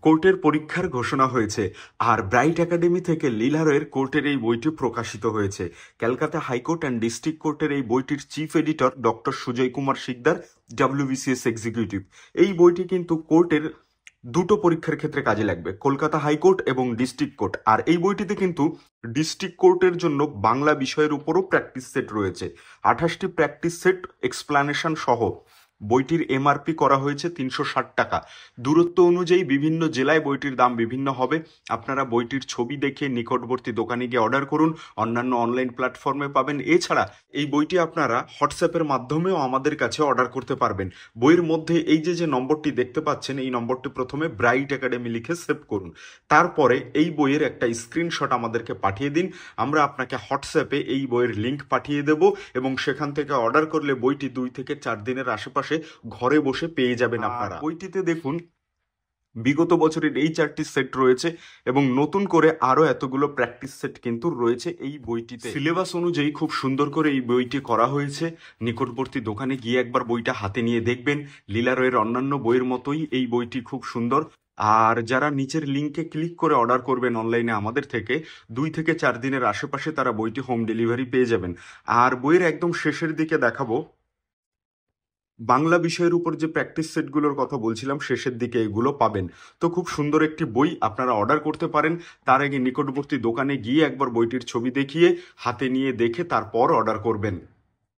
কোর্টের পরীক্ষার ঘোষণা হয়েছে আর ব্রাইট একাডেমি থেকে লীলারয়ের কোর্টের এই বইটি প্রকাশিত হয়েছে। ক্যালকাটা হাইকোর্ট অ্যান্ড ডিস্ট্রিক্ট কোর্টের এই বইটির chief editor doctor Sujoy Kumar Sikdar, WBCS executive. এই বইটি কিন্তু কোর্টের দুটো পরীক্ষার ক্ষেত্রে কাজে লাগবে, কলকাতা হাইকোর্ট এবং ডিস্ট্রিক্ট কোর্ট। আর এই বইটিতে কিন্তু ডিস্ট্রিক্ট কোর্টের জন্য বাংলা বিষয়ের উপরও প্র্যাকটিস সেট রয়েছে। 28টি প্র্যাকটিস সেট এক্সপ্লানেশন সহ বইটির MRP করা হয়েছে 360 টাকা। দূরত্ব অনুযায়ী বিভিন্ন জেলায় বইটির দাম বিভিন্ন হবে। আপনারা বইটির ছবি দেখে নিকটবর্তী দোকানে গিয়ে অর্ডার করুন, অন্যান্য অনলাইন প্ল্যাটফর্মে পাবেন। এছাড়া এই বইটি আপনারা হোয়াটসঅ্যাপের মাধ্যমেও আমাদের কাছে অর্ডার করতে পারবেন। বইয়ের মধ্যে এই যে নম্বরটি দেখতে পাচ্ছেন, এই নম্বরটি প্রথমে ব্রাইট একাডেমি লিখে সেভ করুন। তারপরে এই বইয়ের একটা স্ক্রিনশট আমাদেরকে পাঠিয়ে দিন। আমরা আপনাকে হোয়াটসঅ্যাপে এই বইয়ের লিঙ্ক পাঠিয়ে দেব এবং সেখান থেকে অর্ডার করলে বইটি 2 থেকে 4 দিনের আশেপাশে ঘরে বসে পেয়ে যাবেন আপনারা। বইটিতে দেখুন বিগত বছরের এই 4টি সেট রয়েছে এবং নতুন করে আরো এতগুলো প্র্যাকটিস সেট কিন্তু রয়েছে এই বইটিতে। সিলেবাস অনুযায়ী খুব সুন্দর করে এই বইটি করা হয়েছে। নিকটবর্তী দোকানে গিয়ে একবার বইটা হাতে নিয়ে দেখবেন। লীলারয়ের অন্যান্য বইয়ের মতোই এই বইটি খুব সুন্দর। আর যারা নিচের লিঙ্কে ক্লিক করে অর্ডার করবেন অনলাইনে আমাদের থেকে, 2 থেকে 4 দিনের আশেপাশে তারা বইটি হোম ডেলিভারি পেয়ে যাবেন। আর বইয়ের একদম শেষের দিকে দেখাবো বাংলা বিষয়ের উপর যে প্র্যাকটিস সেটগুলোর কথা বলছিলাম, শেষের দিকে এগুলো পাবেন। তো খুব সুন্দর একটি বই, আপনারা অর্ডার করতে পারেন। তার আগে নিকটবর্তী দোকানে গিয়ে একবার বইটির ছবি দেখিয়ে হাতে নিয়ে দেখে তারপর অর্ডার করবেন।